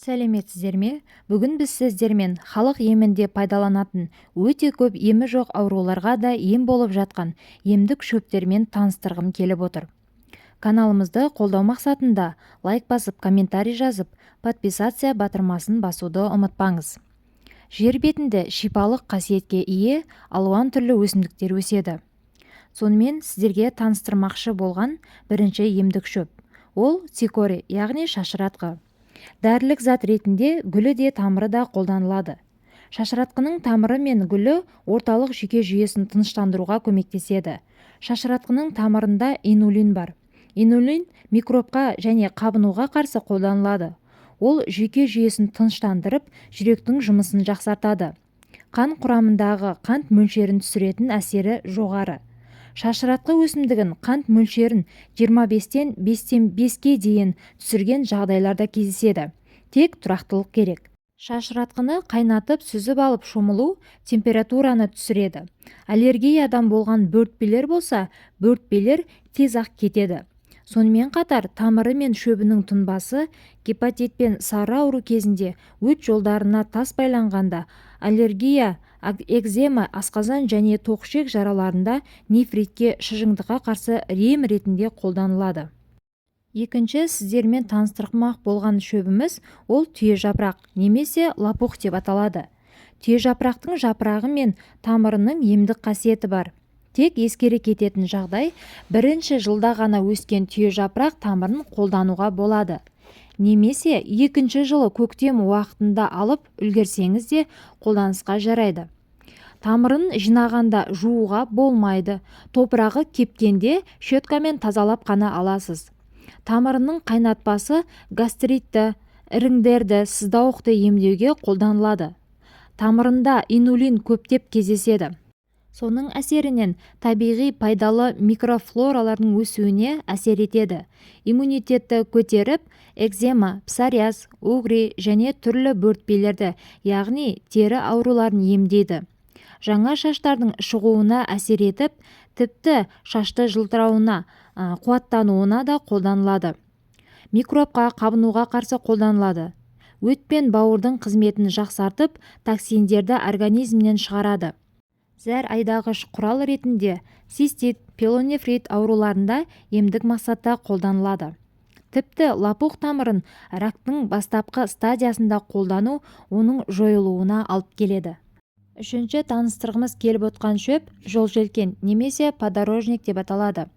Сәлеметсіздер ме? Бүгін біз сіздермен халық емінде пайдаланатын өте көп емі жоқ ауруларға да ем болып жатқан емдік шөптермен таныстырғым келіп отыр. Каналымызды қолдау мақсатында лайк басып, комментарий жазып, подписация батырмасын басуды ұмытпаңыз. Жер бетінде шипалық қасиетке ие алуан түрлі өсімдіктер өседі. Сонымен сіздерге таныстырмақшы болған бірінші емдік шөп. Ол цикорий, яғни шашыратқы. Дәрілік зат ретінде гүлі де тамыры да қолданылады. Шашыратқының тамыры мен гүлі орталық жүйке жүйесін тыныштандыруға көмектеседі. Шашыратқының тамырында инулин бар. Инулин микробқа және қабынуға қарсы қолданылады. Ол жүйке жүйесін тыныштандырып, жүректің жұмысын жақсартады. Қан құрамындағы қант мөлшерін түсіретін әсері жоғары. Шашыратқы өсімдігін қант мөлшерін 25-тен 5-5-ке дейін түсірген жағдайларда кездеседі. Тек тұрақтылық керек. Шашыратқыны қайнатып сүзіп алып шомылу температураны түсіреді. Аллергиядан болған бөртпелер болса, бөртпелер тез-ақ кетеді. Сонымен қатар тамыры мен шөбінің тұнбасы гепатит пен сары ауру кезінде өт жолдарына тас байланғанда, аллергия, экзема, асқазан және тоқішек жараларында нефритке, шыжыңдыққа қарсы ем ретінде қолданылады. Екінші сіздермен таныстырмақ болған шөбіміз ол түйе жапырақ немесе лопух деп аталады. Түйе жапырақтың жапырағы мен тамырының емдік қасиеті бар. Тек ескере кететін жағдай, бірінші жылда ғана өскен түйе жапырақ тамырын қолдануға болады. Немесе екінші жылы көктем уақытында алып үлгерсеңіз де қолданысқа жарайды. Тамырын жинағанда жууға болмайды. Топырағы кепкенде щеткамен тазалап қана аласыз. Тамырының қайнатпасы гастритті, іріңдерді, сыздауықты емдеуге қолданылады. Тамырында инулин көптеп кездеседі. Соның әсерінен табиғи пайдалы микрофлоралардың өсуіне әсер етеді. Иммунитетті көтеріп, экзема, псориаз, угри және түрлі бөртпелерді, яғни тері ауруларын емдейді. Жаңа шаштардың шығуына әсер етіп, тіпті шашты жылтырауына, қуаттануына да қолданылады. Микробқа, қабынуға қарсы қолданылады. Өт пен бауырдың қызметін жақсартып, токсиндерді организмнен шығарады. Зәр айдағыш құрал ретінде цистит, пилонефрит ауруларында емдік мақсатта қолданылады. Тіпті лопух тамырын рактың бастапқы стадиясында қолдану оның жойылуына алып келеді. Үшінші таныстырғымыз келіп отқан шөп жолжелкен немесе подорожник деп аталады.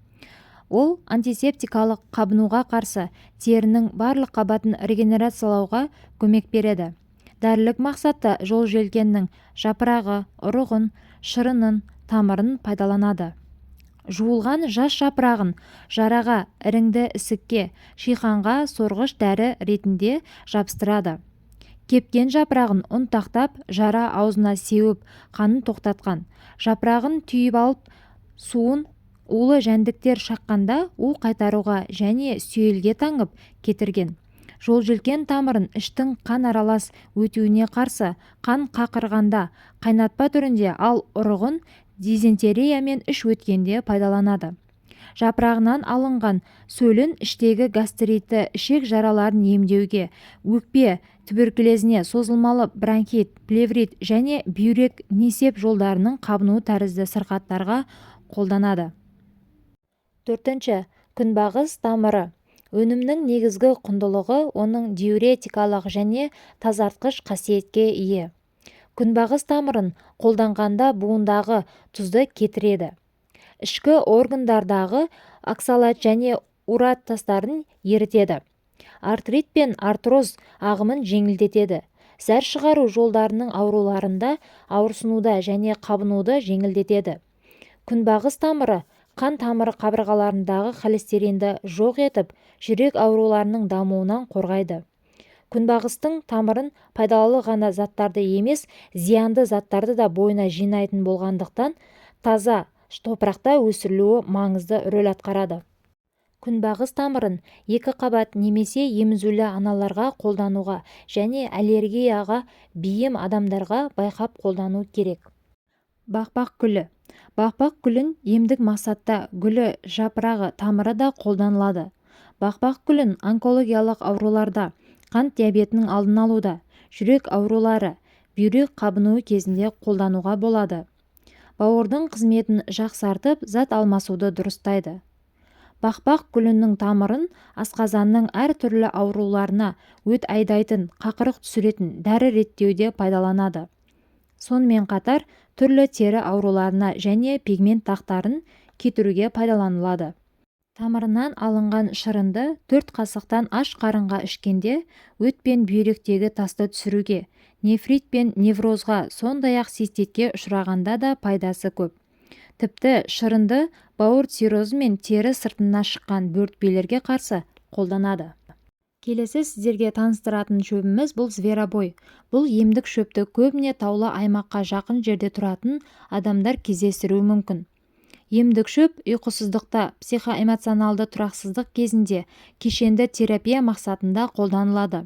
Ол антисептикалық, қабынуға қарсы, терінің барлық қабатын регенерациялауға көмек береді. Дәрілік мақсатта жолжелкеннің жапырағы, ұрығын, шырынын, тамырын пайдаланады. Жуылған жас жапырағын жараға, іріңді ісікке, шиқанға сорғыш дәрі ретінде жабыстырады. Кепкен жапырағын ұнтақтап, жара аузына сеуіп, қанын тоқтатқан. Жапырағын түйіп алып, суын улы жәндіктер шаққанда у қайтаруға және сүйелге таңып кетірген. Жолжелкен тамырын іштің қан аралас өтуіне қарсы, қан қақырғанда, қайнатпа түрінде, ал ұрығын дизентерия мен іш өткенде пайдаланады. Жапырағынан алынған сөлін іштегі гастритті, ішек жараларын емдеуге, өкпе туберкулезіне, созылмалы бронхит, плеврит және бүйрек несеп жолдарының қабыну тәрізді сырқаттарға қолданады. Төртінші, күнбағыс тамыры. Өнімнің негізгі құндылығы оның диуретикалық және тазартқыш қасиетке ие. Күнбағыс тамырын қолданғанда буындағы тұзды кетіреді. Ішкі органдардағы оксалат және урат тастарын ерітеді. Артрит пен артроз ағымын жеңілдетеді. Зәр шығару жолдарының ауруларында ауырсынуда және қабынуды жеңілдетеді. Күнбағыс тамыры қан тамыры қабырғаларындағы холестеринді жоқ етіп, жүрек ауруларының дамуынан қорғайды. Күнбағыстың тамырын пайдалы ғана заттарды емес, зиянды заттарды да бойына жинайтын болғандықтан, таза топырақта өсірілуі маңызды рөл атқарады. Күнбағыс тамырын 2 қабат немесе емізулі аналарға қолдануға және аллергияға бейім адамдарға байқап қолдану керек. Бақбақ гүлі. Бақбақ гүлін емдік мақсатта гүлі, жапырағы, тамыры да қолданылады. Бақбақ гүлін онкологиялық ауруларда, қант диабетінің алдын алуда, жүрек аурулары, бүйрек қабынуы кезінде қолдануға болады. Бауырдың қызметін жақсартып, зат алмасуды дұрыстайды. Бақбақ гүлінің тамырын асқазанның әр түрлі ауруларына өт айдайтын, қақырық түсіретін дәрі реттеуде пайдаланады. Сонымен қатар түрлі тері ауруларына және пигмент дақтарын кетіруге пайдаланылады. Тамырынан алынған шырынды 4 қасықтан аш қарынға ішкенде өт пен бүйректегі тасты түсіруге, нефрит пен неврозға, сондай-ақ циститке ұшырағанда да пайдасы көп. Тіпті шырынды бауыр циррозы мен тері сыртына шыққан бөртпелерге қарсы қолданады. Келесі сіздерге таныстыратын шөбіміз бұл зверобой. Бұл емдік шөпті көбіне таулы аймаққа жақын жерде тұратын адамдар кездестіруі мүмкін. Емдік шөп ұйқысыздықта, психоэмоционалды тұрақсыздық кезінде кешенді терапия мақсатында қолданылады.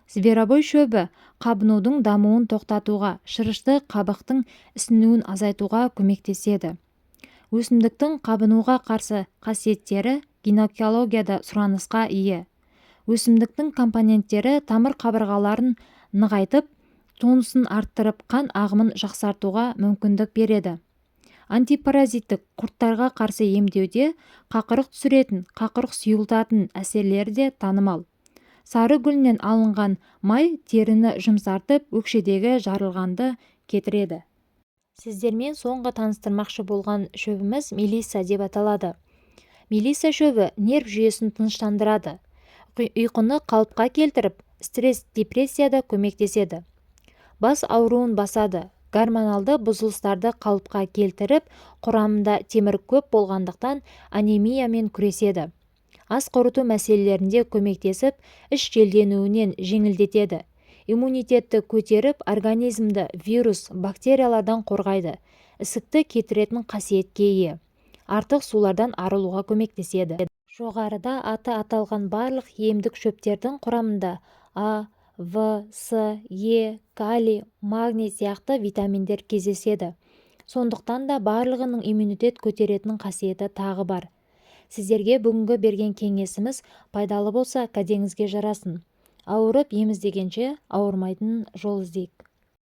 Зверобой шөбі қабынудың дамуын тоқтатуға, шырышты қабықтың ісінуін азайтуға көмектеседі. Өсімдіктің қабынуға қарсы қасиеттері гинекологияда сұранысқа ие. Өсімдіктің компоненттері тамыр қабырғаларын нығайтып, тонысын арттырып, қан ағымын жақсартуға мүмкіндік береді. Антипаразиттік құрттарға қарсы емдеуде қақырық түсіретін, қақырық сұйылтатын әсерлері де танымал. Сары гүлінен алынған май теріні жұмсартып, өкшедегі жарылғанды кетіреді. Сіздермен соңғы таныстырмақшы болған шөбіміз мелиса деп аталады. Мелиса шөбі нерв жүйесін тыныштандырады, ұйқыны қалыпқа келтіріп, стресс, депрессияда көмектеседі. Бас ауруын басады, гормоналды бұзылыстарды қалыпқа келтіріп, құрамында темір көп болғандықтан анемиямен күреседі. Ас қорыту мәселелерінде көмектесіп, іш желденуінен жеңілдетеді. Иммунитетті көтеріп, организмді вирус, бактериялардан қорғайды. Ісікті кетіретін қасиетке ие. Артық сулардан арылуға көмектеседі. Жоғарыда аты аталған барлық емдік шөптердің құрамында А, В, С, Е, калий, магний сияқты витаминдер кездеседі. Сондықтан да барлығының иммунитет көтеретін қасиеті тағы бар. Сіздерге бүгінгі берген кеңесіміз пайдалы болса, кәдеңізге жарасын. Ауырып ем іздегенше ауырмайтын жол іздейік.